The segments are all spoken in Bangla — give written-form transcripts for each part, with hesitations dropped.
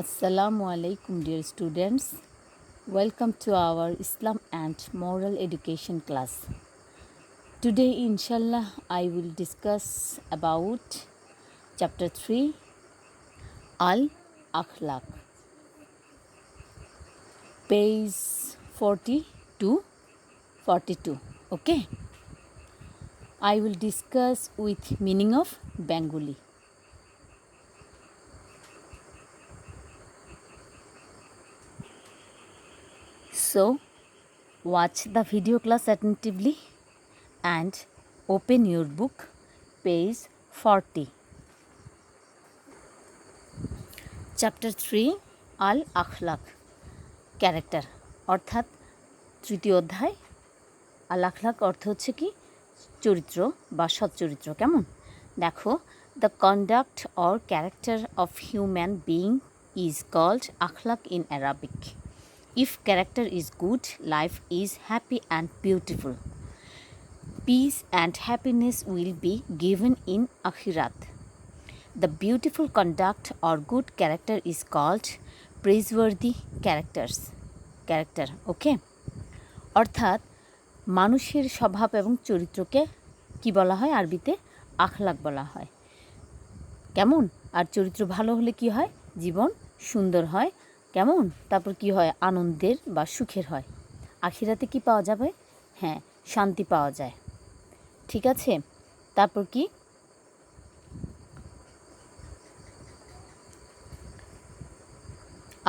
Assalamu alaikum, dear students. Welcome to our Islam and Moral Education class. Today, inshallah, I will discuss about chapter 3 Al Akhlaq, page 40 to 42. Okay, I will discuss with meaning of Bengali. So, watch the video class attentively and open your book, page 40. Chapter 3 আল আখলাক ক্যারেক্টার, অর্থাৎ তৃতীয় অধ্যায়। আল আখলাক অর্থ হচ্ছে কি চরিত্র বা সচ্চরিত্র। কেমন দেখো, the conduct or character of human being is called আখলাক in Arabic. If character is good, life is happy and beautiful. Peace and happiness will be given in Akhirat. The beautiful conduct or good character is called praiseworthy character. Okay? অর্থাৎ মানুষের স্বভাব এবং চরিত্রকে কি বলা হয় আরবিতে? আখলাক বলা হয়। কেমন? আর চরিত্র ভালো হলে কি হয়? জীবন সুন্দর হয়। কেমন? তারপর কি হয়? আনন্দের বা সুখের হয়। আখিরাতে কি পাওয়া যাবে? হ্যাঁ, শান্তি পাওয়া যায়। ঠিক আছে, তারপর কি?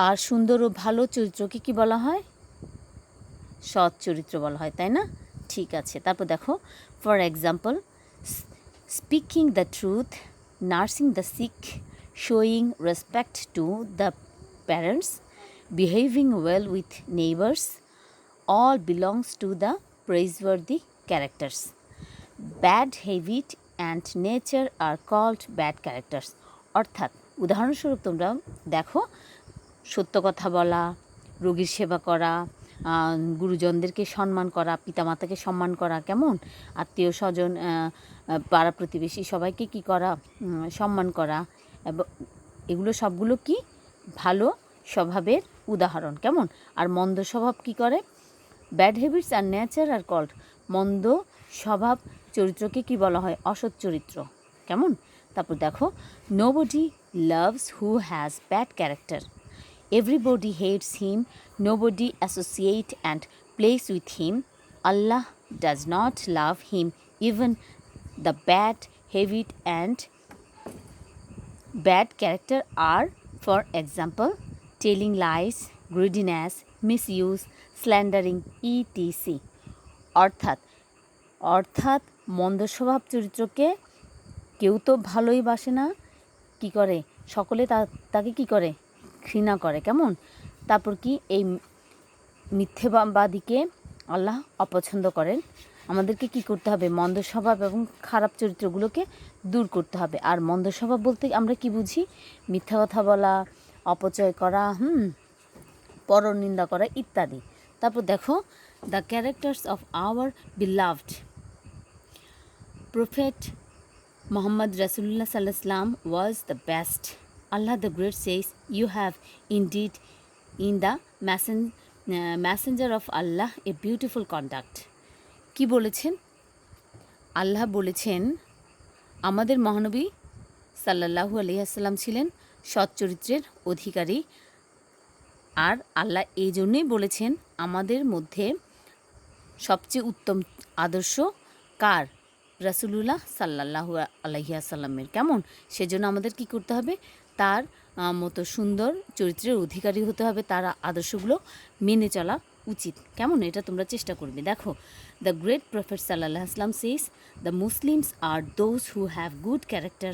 আর সুন্দর ও ভালো চরিত্রকে কি বলা হয়? সৎ চরিত্র বলা হয়, তাই না? ঠিক আছে, তারপর দেখো, for example, speaking the truth, nursing the sick, showing respect to the parents, behaving well with neighbours, all belongs to the praiseworthy characters. Bad habit and nature are called bad characters. অর্থাৎ উদাহরণস্বরূপ তোমরা দেখো, সত্য কথা বলা, রোগীর সেবা করা, গুরুজনদেরকে সম্মান করা, পিতামাতাকে সম্মান করা, কেমন? আত্মীয় স্বজন, পাড়া প্রতিবেশী সবাইকে কি করা? সম্মান করা। এবং এগুলো সবগুলো কি ভালো স্বভাবের উদাহরণ। কেমন? আর মন্দ স্বভাব কি করে? ব্যাড হ্যাবিটস আর নেচার আর কল্ড, মন্দ স্বভাব চরিত্রকে কি বলা হয়? অসৎ চরিত্র। কেমন? তারপর দেখো, nobody loves who has bad character, everybody hates him, nobody associate and place with him, Allah does not love him, even the bad habit and bad character are, for example, telling lies, greediness, misuse, slandering, etc. অর্থাৎ মন্দ স্বভাব চরিত্রকে কেউ তো ভালোই বাসে না, কি করে? সকলে তাকে কি করে? ঘৃণা করে। কেমন? তারপর কি? এই মিথ্যেবাদীকে আল্লাহ অপছন্দ করেন। আমাদেরকে কি করতে হবে? মন্দ স্বভাব এবং খারাপ চরিত্রগুলোকে দূর করতে হবে। আর মন্দ স্বভাব বলতে আমরা কি বুঝি? মিথ্যা কথা বলা, অপচয় করা, পরনিন্দা করা ইত্যাদি। তারপর দেখো, the characters of our beloved prophet Muhammad Rasulullah Sallallahu Alaihi Wasallam was the best. Allah the Great says, "You have indeed in the messenger of Allah a beautiful conduct." কি বলেছেন? আল্লাহ বলেছেন আমাদের মহানবী সাল্লাল্লাহু আলাইহি ওয়াসাল্লাম ছিলেন সৎ চরিত্রের অধিকারী। আর আল্লাহ এই জন্যই বলেছেন আমাদের মধ্যে সবচেয়ে উত্তম আদর্শ কার? রাসূলুল্লাহ সাল্লাল্লাহু আলাইহি ওয়াসাল্লামের। কেমন? সেজন্য আমাদের কি করতে হবে? তার মতো সুন্দর চরিত্রের অধিকারী হতে হবে, তার আদর্শগুলো মেনে চলা উচিত। কেমন? এটা তোমরা চেষ্টা করবে। দেখো, দ্য গ্রেট প্রফেট সাল্লাল্লাহু আলাইহি ওয়াসাল্লাম says, the Muslims are those who have good character.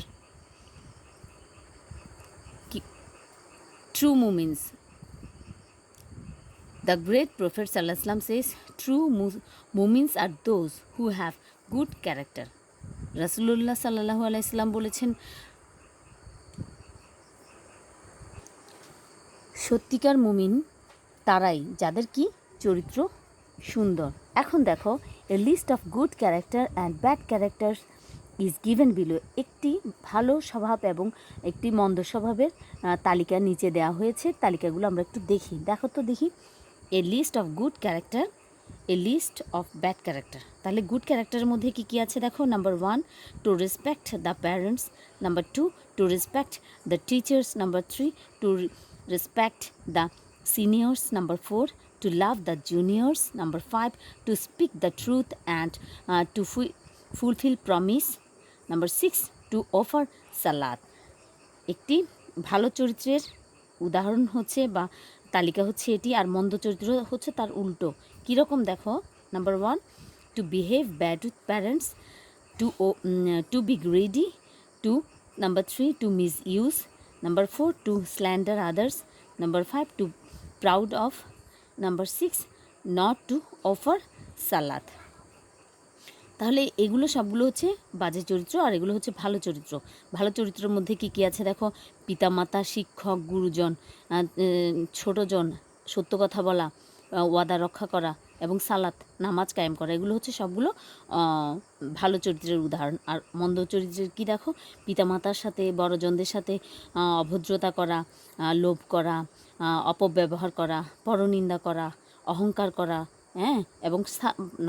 True মুমিনস, the great prophet sallallahu alaihi wasallam says, true mu'mins are those who have good character. রাসূলুল্লাহ সাল্লাল্লাহু আলাইহি ওয়াসাল্লাম বলেছেন সত্যিকার মুমিন তারাই যাদের কি চরিত্র সুন্দর। এখন দেখো, a list of good character and bad character is given below, একটি ভালো স্বভাব এবং একটি মন্দ স্বভাবের তালিকা নিচে দেওয়া হয়েছে। তালিকাগুলো আমরা একটু দেখো তো দেখি। A list of good character, a list of bad character. তাহলে গুড ক্যারেক্টারের মধ্যে কী কী আছে দেখো। Number 1, to respect the parents. Number 2, to respect the teachers. Number 3, to respect the seniors. Number 4, to love the juniors. Number 5, to speak the truth and to fulfill promise. Number 6, to offer salat. একটি ভালো চরিত্রের উদাহরণ হচ্ছে বা তালিকা হচ্ছে এটি, আর মন্দ চরিত্র হচ্ছে তার উল্টো। কীরকম দেখো। Number 1, to behave bad with parents, to be greedy, to number 3, to misuse. Number 4, to slander others. Number 5, to proud of. Number 6, not to offer সালাদ। তাহলে এগুলো সবগুলো হচ্ছে বাজে চরিত্র, আর এগুলো হচ্ছে ভালো চরিত্র। ভালো চরিত্রের মধ্যে কী কী আছে দেখো। পিতামাতা, শিক্ষক, গুরুজন, ছোটজন, সত্য কথা বলা, ওয়াদা রক্ষা করা এবং সালাত, নামাজ কায়েম করা, এগুলো হচ্ছে সবগুলো ভালো চরিত্রের উদাহরণ। আর মন্দ চরিত্রের কী দেখো। পিতামাতার সাথে, বড়জনদের সাথে অভদ্রতা করা, লোভ করা, অপব্যবহার করা, পরনিন্দা করা, অহংকার করা, হ্যাঁ, এবং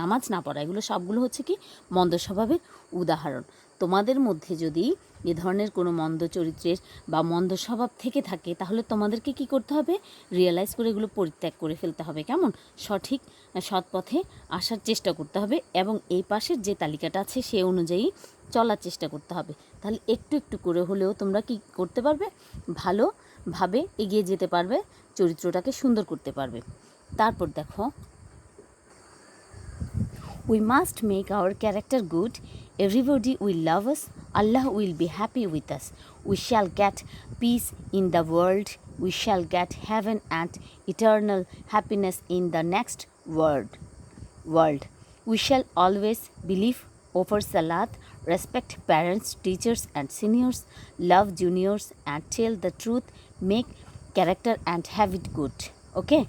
নামাজ না পড়া, এগুলো সবগুলো হচ্ছে কি মন্দ স্বভাবের উদাহরণ। তোমাদের মধ্যে যদি এ ধরনের কোনো মন্দ চরিত্রের বা মন্দ স্বভাব থেকে থাকে, তাহলে তোমাদেরকে কি করতে হবে, রিয়েলাইজ করে এগুলো পরিত্যাগ করে ফেলতে হবে। কেমন, সঠিক সৎ পথে আসার চেষ্টা করতে হবে এবং এই পাশের যে তালিকাটা আছে সে অনুযায়ী চলার চেষ্টা করতে হবে। তাহলে একটু একটু করে হলেও তোমরা কি করতে পারবে, ভালোভাবে এগিয়ে যেতে পারবে, চরিত্রটাকে সুন্দর করতে পারবে। তারপর দেখো, we must make our character good. Everybody will love us. Allah will be happy with us. We shall get peace in the world. We shall get heaven and eternal happiness in the next world. We shall always believe, offer salat, respect parents, teachers and seniors, love juniors and tell the truth, make character and have it good. Okay?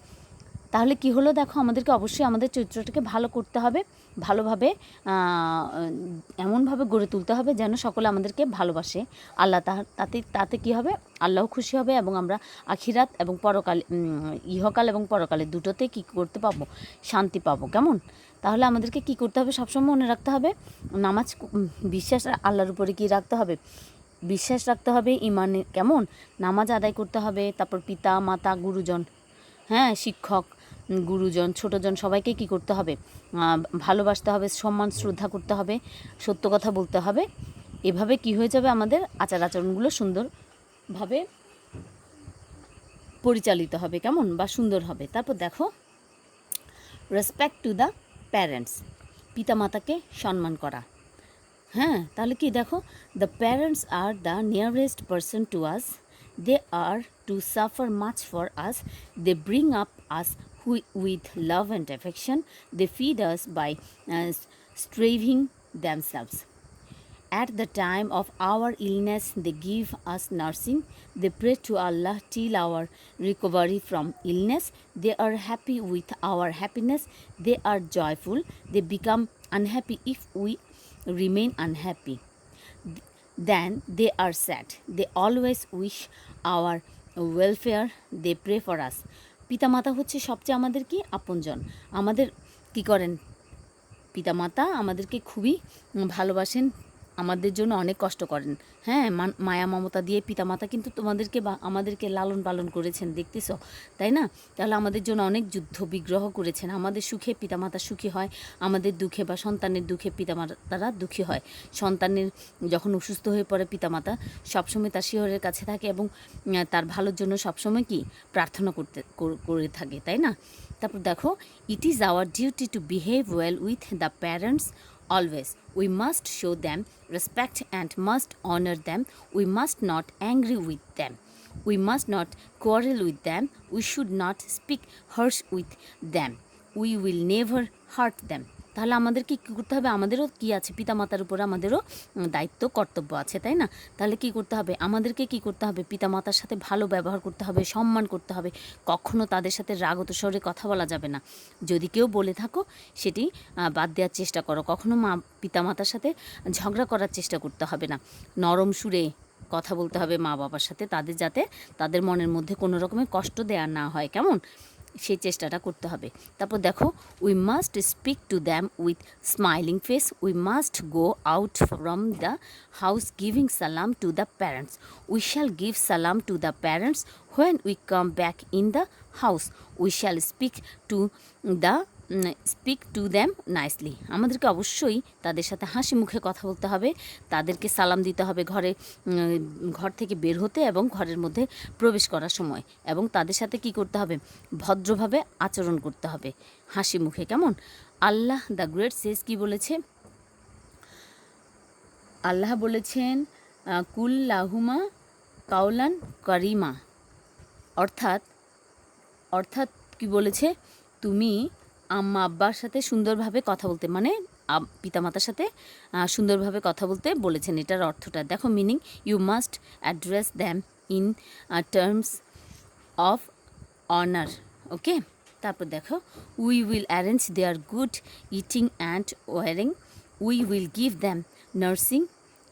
তাহলে কি হলো দেখো, আমাদেরকে অবশ্যই আমাদের চরিত্রটাকে ভালো করতে হবে, ভালোভাবে এমনভাবে গড়ে তুলতে হবে যেন সকলে আমাদেরকে ভালোবাসে। আল্লাহ তাতে কি হবে, আল্লাহ খুশি হবে এবং আমরা আখিরাত এবং পরকালে, ইহকাল এবং পরকালে দুটোতে কি করতে পাবো, শান্তি পাবো। কেমন, তাহলে আমাদেরকে কি করতে হবে, সবসময় মনে রাখতে হবে, নামাজ, বিশ্বাস আল্লাহর উপরে কি রাখতে হবে, বিশ্বাস রাখতে হবে, ইমানে কেমন, নামাজ আদায় করতে হবে। তারপর পিতা মাতা, গুরুজন, হ্যাঁ, শিক্ষক, গুরুজন, ছোটজন, সবাইকে কি করতে হবে, ভালোবাসতে হবে, সম্মান শ্রদ্ধা করতে হবে, সত্য কথা বলতে হবে। এভাবে কি হয়ে যাবে, আমাদের আচার আচরণগুলো সুন্দরভাবে পরিচালিত হবে, কেমন, বা সুন্দর হবে। তারপর দেখো, রেসপেক্ট টু দ্য প্যারেন্টস, পিতামাতাকে সম্মান করা। হ্যাঁ, তাহলে কি দেখো, the parents are the nearest person to us, they are to suffer much for us, they bring up us with love and affection, they feed us by starving themselves. At the time of our illness, they give us nursing, they pray to Allah till our recovery from illness, they are happy with our happiness, they are joyful, they become unhappy if we remain unhappy. Then they are sad, they always wish our welfare, they pray for us. পিতামাতা হচ্ছে সবচেয়ে আমাদের কি আপনজন। আমাদের কি করেন, পিতামাতা আমাদেরকে খুবই ভালোবাসেন, আমাদের জন্য অনেক কষ্ট করেন। হ্যাঁ, মায়া মমতা দিয়ে পিতামাতা কিন্তু তোমাদেরকে বা আমাদেরকে লালন পালন করেছেন, দেখতেছ, তাই না? তাহলে আমাদের জন্য অনেক যুদ্ধ বিগ্রহ করেছেন। আমাদের সুখে পিতামাতা সুখী হয়, আমাদের দুঃখে বা সন্তানের দুঃখে পিতামাতারা দুঃখী হয়। সন্তানের যখন অসুস্থ হয়ে পড়ে, পিতামাতা সবসময় তার শিহরের কাছে থাকে এবং তার ভালোর জন্য সবসময় কি প্রার্থনা করে থাকে, তাই না? তারপর দেখো, it is our duty to behave well with the parents always. We must show them respect and must honor them. We must not angry with them. We must not quarrel with them. We should not speak harsh with them. We will never hurt them. তাহলে আমাদেরকে কী করতে হবে, আমাদেরও কি আছে, পিতামাতার উপরে আমাদেরও দায়িত্ব কর্তব্য আছে, তাই না? তাহলে কি করতে হবে, আমাদেরকে কি করতে হবে, পিতামাতার সাথে ভালো ব্যবহার করতে হবে, সম্মান করতে হবে, কখনো তাদের সাথে রাগত স্বরে কথা বলা যাবে না। যদি কেউ বলে থাকো সেটি বাদ দেওয়ার চেষ্টা করো, কখনো পিতামাতার সাথে ঝগড়া করার চেষ্টা করতে হবে না, নরম সুরে কথা বলতে হবে মা বাবার সাথে, তাদের যাতে তাদের মনের মধ্যে কোনো রকমের কষ্ট দেওয়া না হয়, কেমন, সেই চেষ্টাটা করতে হবে। তারপর দেখো, we must speak to them with smiling face, we must go out from the house giving সালাম to the parents, we shall give সালাম to the parents when we come back in the house, we shall speak to them nicely. আমাদেরকে অবশ্যই তাদের সাথে হাসি মুখে কথা বলতে হবে, তাদেরকে সালাম দিতে হবে ঘর থেকে বের হতে এবং ঘরের মধ্যে প্রবেশ করার সময়, এবং তাদের সাথে কি করতে হবে, ভদ্রভাবে আচরণ করতে হবে, হাসি মুখে, কেমন। আল্লাহ দ্য গ্রেট সেজ কি বলেছে, আল্লাহ বলেছেন কুল লাহুমা কাউলান করিমা, অর্থাৎ কি বলেছে, তুমি আম্মা আব্বার সাথে সুন্দরভাবে কথা বলতে, মানে পিতামাতার সাথে সুন্দরভাবে কথা বলতে বলেছেন, এটার অর্থটা দেখো, meaning, you must address them in terms of honour, okay. তারপর দেখো, we will arrange their good eating and wearing, we will give them nursing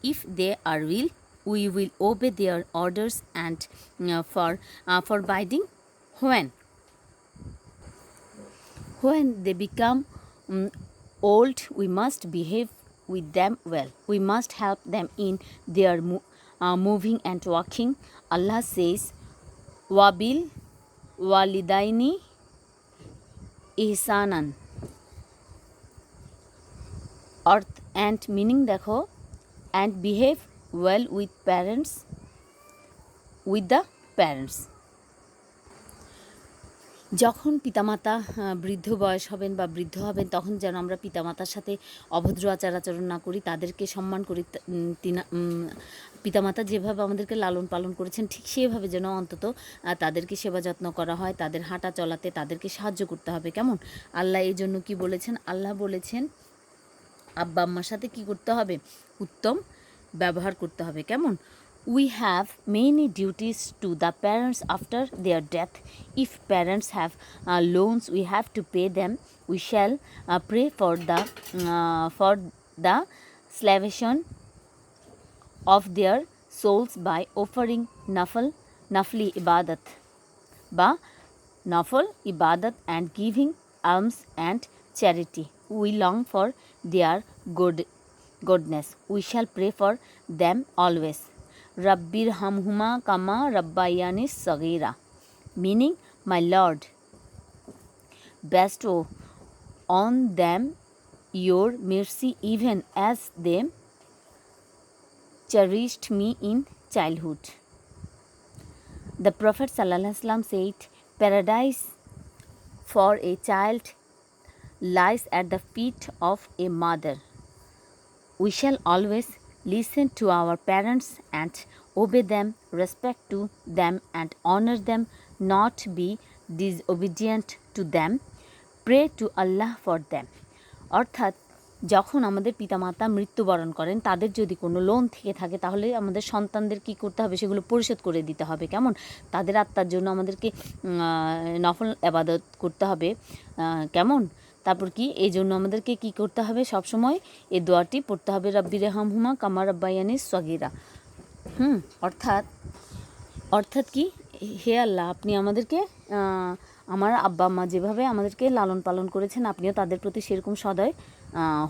if they are ill, we will obey their orders and forbidding when they become old, we must behave with them well. We must help them in their moving and walking. Allah says, wabil walidaini ihsanan. Earth and meaning দেখো, and behave well with the parents. যখন পিতামাতা বৃদ্ধ বয়স হবেন বা বৃদ্ধ হবেন, তখন যেন আমরা পিতামাতার সাথে অভদ্র আচরণ না করি, তাদেরকে সম্মান করি। পিতামাতা যেভাবে আমাদেরকে লালন পালন করেছেন, ঠিক সেভাবে যেন অন্তত তাদেরকে সেবা যত্ন করা হয়, তাদের হাঁটা চলাতে তাদেরকে সাহায্য করতে হবে, কেমন। আল্লাহ এই জন্য কী বলেছেন, আল্লাহ বলেছেন আব্বা আম্মার সাথে কী করতে হবে, উত্তম ব্যবহার করতে হবে, কেমন। We have many duties to the parents after their death. If parents have loans, we have to pay them. We shall pray for the salvation of their souls by offering nafli ibadat and giving alms and charity. We long for their goodness. We shall pray for them always. Rabbir hamhuma kama rabbayani sagira, meaning, my Lord, bestow on them your mercy even as they cherished me in childhood. The Prophet ﷺ said, paradise for a child lies at the feet of a mother. We shall always listen to our parents and obey them, respect to them and honor them, not be disobedient to them, pray to Allah for them. অর্থাৎ যখন আমাদের পিতামাতা মৃত্যুবরণ করেন, তাদের যদি কোনো লোন থেকে থাকে, তাহলে আমাদের সন্তানদের কী করতে হবে, সেগুলো পরিশোধ করে দিতে হবে, কেমন। তাদের আত্মার জন্য আমাদেরকে নফল ইবাদত করতে হবে, কেমন। তারপর কি, এই জন্য আমাদেরকে কি করতে হবে, সবসময় এই দোয়াটি পড়তে হবে, রাব্বির হামহুমা কামা রাব্বায়ানি সগীরা। অর্থাৎ কি, হে আল্লাহ, আপনি আমাদেরকে আমার আব্বা আম্মা যেভাবে আমাদেরকে লালন পালন করেছেন, আপনিও তাদের প্রতি সেরকম সদয়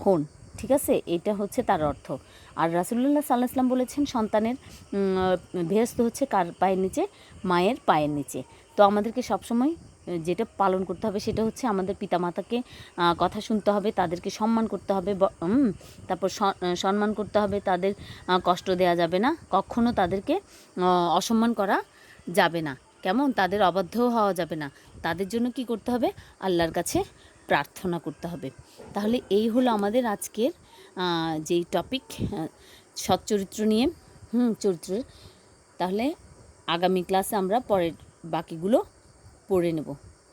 হন, ঠিক আছে, এটা হচ্ছে তার অর্থ। আর রাসূলুল্লাহ সাল্লাল্লাহু আলাইহি ওয়াসাল্লাম বলেছেন, সন্তানের বেহেশত হচ্ছে কার পায়ের নিচে, মায়ের পায়ের নিচে। তো আমাদেরকে সবসময় যেটা পালন করতে হবে সেটা হচ্ছে আমাদের পিতামাতাকে কথা শুনতে হবে, তাদেরকে সম্মান করতে হবে, তারপর সম্মান করতে হবে, তাদের কষ্ট দেওয়া যাবে না, কখনো তাদেরকে অসম্মান করা যাবে না, কেমন, তাদের অবাধ্যও হওয়া যাবে না, তাদের জন্য কি করতে হবে, আল্লাহর কাছে প্রার্থনা করতে হবে। তাহলে এই হলো আমাদের আজকের যেই টপিক, সৎ চরিত্র নিয়ে, চরিত্রের। তাহলে আগামী ক্লাসে আমরা পরের বাকিগুলো পড়ে নেব।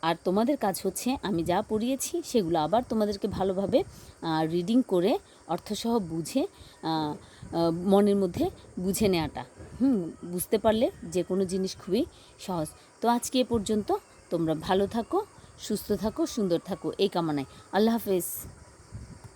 আর তোমাদের কাজ হচ্ছে আমি যা পড়িয়েছি সেগুলো আবার তোমাদেরকে ভালোভাবে রিডিং করে অর্থসহ বুঝে মনের মধ্যে বুঝে নেওয়াটা। বুঝতে পারলে যে কোনো জিনিস খুবই সহজ। তো আজকে এ পর্যন্ত। তোমরা ভালো থাকো, সুস্থ থাকো, সুন্দর থাকো এই কামনায়। আল্লাহ হাফেজ।